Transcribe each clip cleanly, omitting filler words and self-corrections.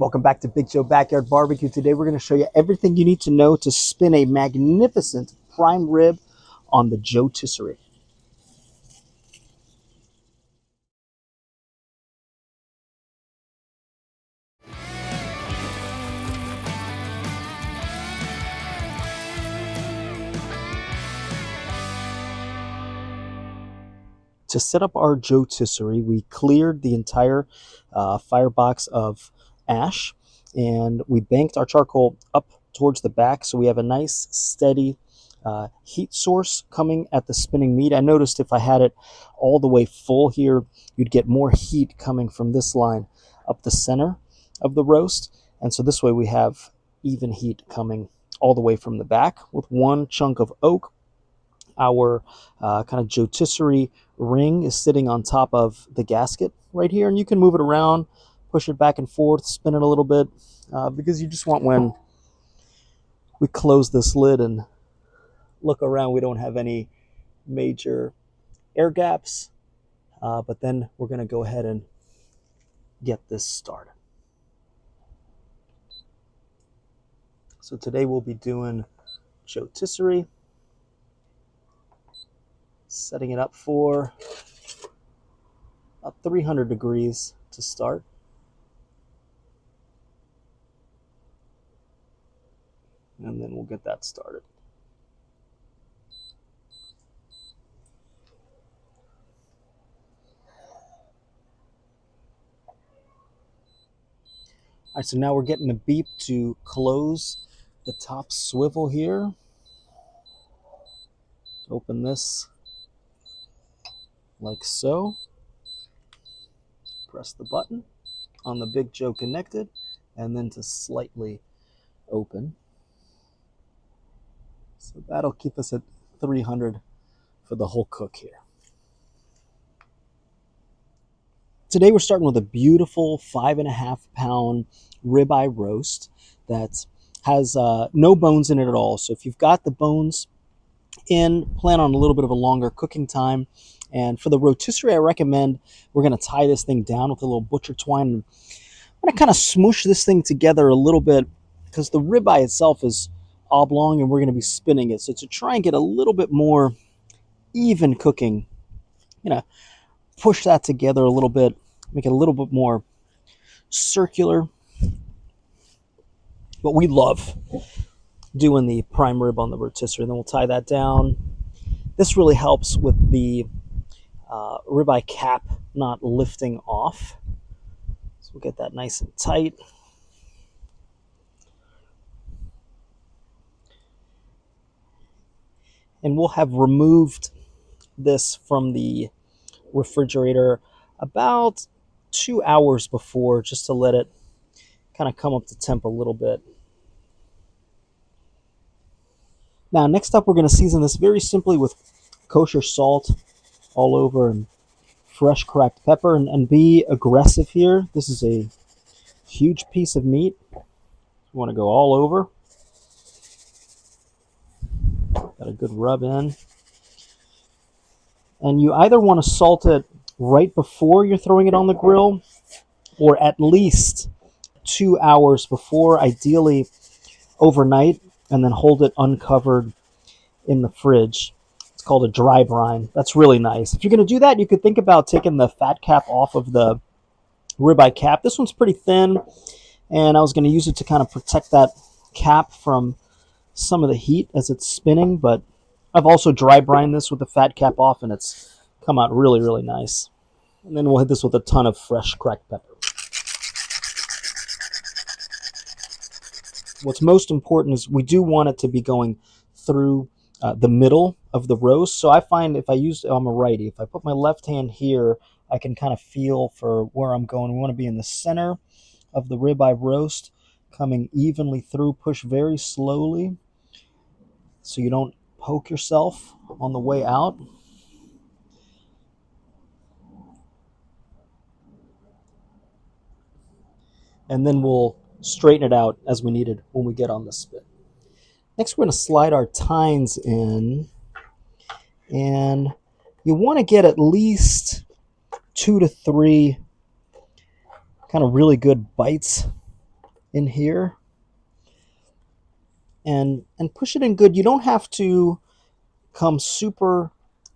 Welcome back to Big Joe Backyard Barbecue. Today we're going to show you everything you need to know to spin a magnificent prime rib on the JoeTisserie. To set up our JoeTisserie, we cleared the entire firebox of ash, and we banked our charcoal up towards the back so we have a nice steady heat source coming at the spinning meat. I noticed if I had it all the way full here, you'd get more heat coming from this line up the center of the roast, and so this way we have even heat coming all the way from the back with one chunk of oak. Our kind of JoeTisserie ring is sitting on top of the gasket right here, and you can move it around, push it back and forth, spin it a little bit, because you just want, when we close this lid and look around, we don't have any major air gaps, but then we're going to go ahead and get this started. So today we'll be doing JoeTisserie, setting it up for about 300 degrees to start. And then we'll get that started. All right, so now we're getting the beep to close the top swivel here. Open this like so. Press the button on the Big Joe Konnected, and then to slightly open. So that'll keep us at 300 for the whole cook here. Today we're starting with a beautiful 5.5 pound ribeye roast that has no bones in it at all. So if you've got the bones in, plan on a little bit of a longer cooking time. And for the rotisserie, I recommend we're going to tie this thing down with a little butcher twine. I'm going to kind of smoosh this thing together a little bit because the ribeye itself is oblong and we're going to be spinning it. So to try and get a little bit more even cooking, push that together a little bit, make it a little bit more circular. But we love doing the prime rib on the rotisserie. Then we'll tie that down. This really helps with the ribeye cap not lifting off. So we'll get that nice and tight. And we'll have removed this from the refrigerator about 2 hours before, just to let it kind of come up to temp a little bit. Now, next up, we're going to season this very simply with kosher salt all over and fresh cracked pepper, and be aggressive here. This is a huge piece of meat. You want to go all over. Got a good rub in. And you either want to salt it right before you're throwing it on the grill, or at least 2 hours before, ideally overnight, and then hold it uncovered in the fridge. It's called a dry brine. That's really nice. If you're going to do that, you could think about taking the fat cap off of the ribeye cap. This one's pretty thin, and I was going to use it to kind of protect that cap from some of the heat as it's spinning, but I've also dry brined this with the fat cap off, and it's come out really, really nice. And then we'll hit this with a ton of fresh cracked pepper. What's most important is we do want it to be going through the middle of the roast. So I find if I'm a righty, if I put my left hand here, I can kind of feel for where I'm going. We want to be in the center of the ribeye roast, coming evenly through. Push very slowly so you don't poke yourself on the way out. And then we'll straighten it out as we need it when we get on the spit. Next, we're going to slide our tines in, and you want to get at least 2 to 3 kind of really good bites in here and push it in good. You don't have to come super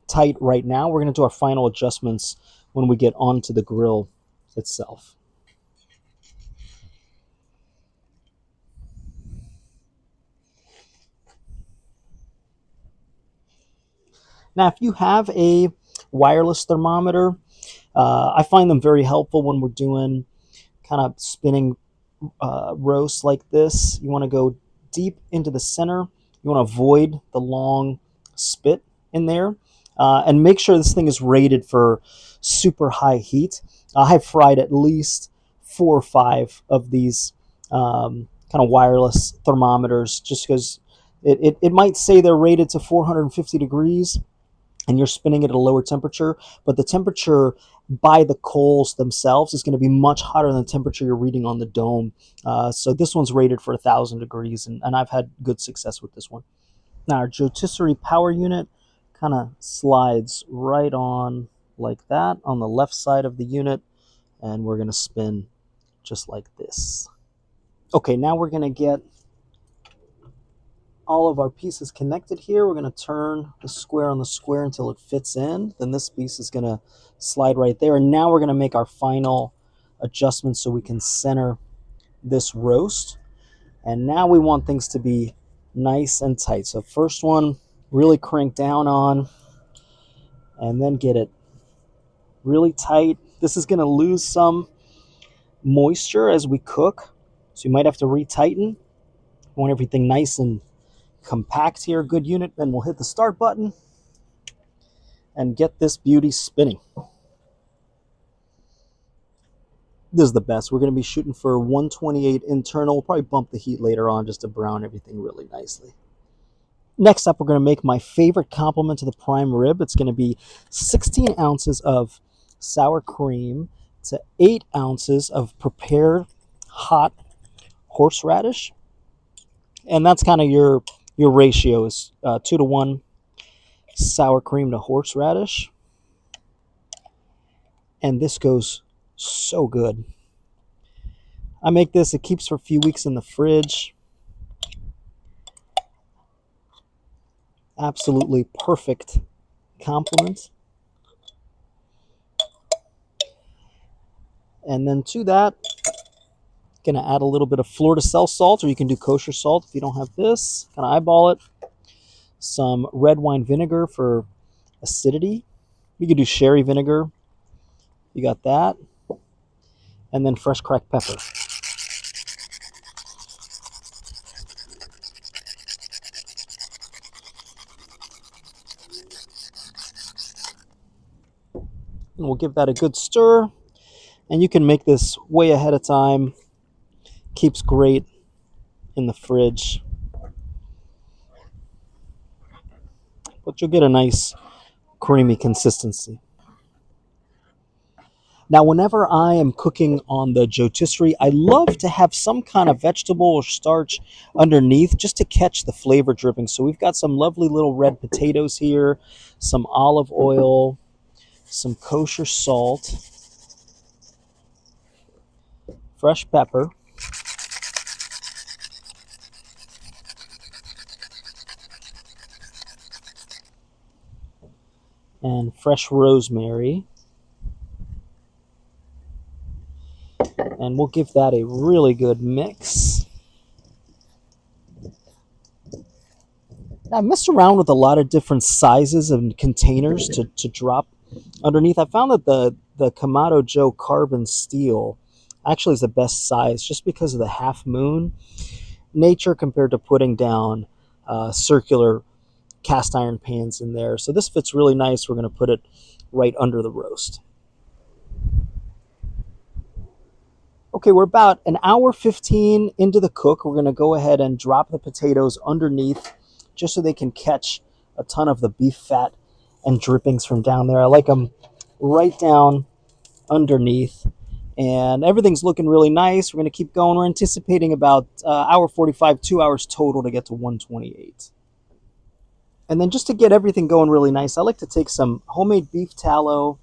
tight right now. We're going to do our final adjustments when we get onto the grill itself. Now, if you have a wireless thermometer, I find them very helpful when we're doing kind of spinning roast like this. You want to go deep into the center. You want to avoid the long spit in there, and make sure this thing is rated for super high heat. I've fried at least 4 or 5 of these kind of wireless thermometers, just because it might say they're rated to 450 degrees and you're spinning it at a lower temperature, but the temperature by the coals themselves is going to be much hotter than the temperature you're reading on the dome. So this one's rated for 1,000 degrees, and I've had good success with this one. Now our JoeTisserie power unit kind of slides right on like that on the left side of the unit, and we're going to spin just like this. Okay, now we're going to get all of our pieces connected here. We're going to turn the square on the square until it fits in. Then this piece is going to slide right there. And now we're going to make our final adjustments so we can center this roast. And now we want things to be nice and tight. So first one, really crank down on, and then get it really tight. This is going to lose some moisture as we cook, so you might have to retighten. We want everything nice and compact here, good unit. Then we'll hit the start button and get this beauty spinning. This is the best. We're going to be shooting for 128 internal. We'll probably bump the heat later on just to brown everything really nicely. Next up, we're going to make my favorite complement to the prime rib. It's going to be 16 ounces of sour cream to 8 ounces of prepared hot horseradish. And that's kind of your ratio is 2 to 1 sour cream to horseradish. And this goes so good. I make this, it keeps for a few weeks in the fridge. Absolutely perfect complement. And then to that, gonna add a little bit of fleur-de-sel salt, or you can do kosher salt if you don't have this. Kind of eyeball it. Some red wine vinegar for acidity. You could do sherry vinegar. You got that. And then fresh cracked pepper. And we'll give that a good stir. And you can make this way ahead of time. Keeps great in the fridge. But you'll get a nice creamy consistency. Now, whenever I am cooking on the JoeTisserie, I love to have some kind of vegetable or starch underneath just to catch the flavor dripping. So we've got some lovely little red potatoes here, some olive oil, some kosher salt, fresh pepper, and fresh rosemary. And we'll give that a really good mix. I've messed around with a lot of different sizes and containers to drop underneath. I found that the Kamado Joe carbon steel actually is the best size just because of the half moon nature compared to putting down circular cast iron pans in there. So this fits really nice. We're going to put it right under the roast. Okay, we're about an hour 15 into the cook. We're going to go ahead and drop the potatoes underneath just so they can catch a ton of the beef fat and drippings from down there. I like them right down underneath. And everything's looking really nice. We're going to keep going. We're anticipating about hour 45, 2 hours total to get to 128. And then just to get everything going really nice, I like to take some homemade beef tallow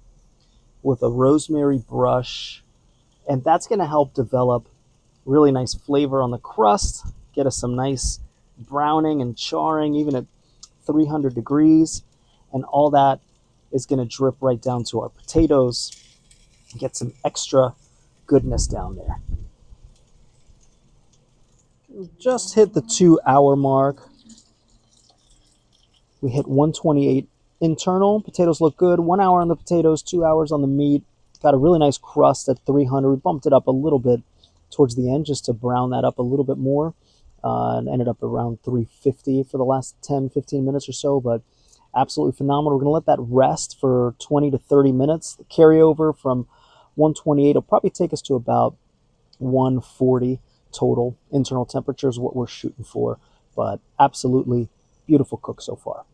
with a rosemary brush, and that's going to help develop Really nice flavor on the crust. Get us some nice browning and charring, even at 300 degrees. And all that is going to drip right down to our potatoes. Get some extra goodness down there. Just hit the 2 hour mark. We hit 128 internal. Potatoes look good. 1 hour on the potatoes, 2 hours on the meat. Got a really nice crust at 300. We bumped it up a little bit towards the end just to brown that up a little bit more. And ended up around 350 for the last 10, 15 minutes or so. But absolutely phenomenal. We're going to let that rest for 20 to 30 minutes. The carryover from 128 will probably take us to about 140 total. Internal temperature is what we're shooting for. But absolutely beautiful cook so far.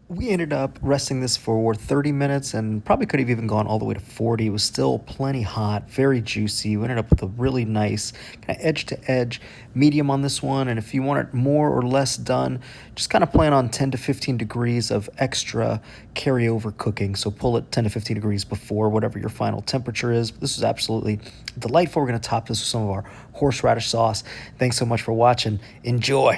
We ended up resting this for 30 minutes and probably could have even gone all the way to 40. It was still plenty hot, very juicy. We ended up with a really nice kind of edge to edge medium on this one. And if you want it more or less done, just kind of plan on 10 to 15 degrees of extra carryover cooking. So pull it 10 to 15 degrees before whatever your final temperature is. This is absolutely delightful. We're going to top this with some of our horseradish sauce. Thanks so much for watching. Enjoy.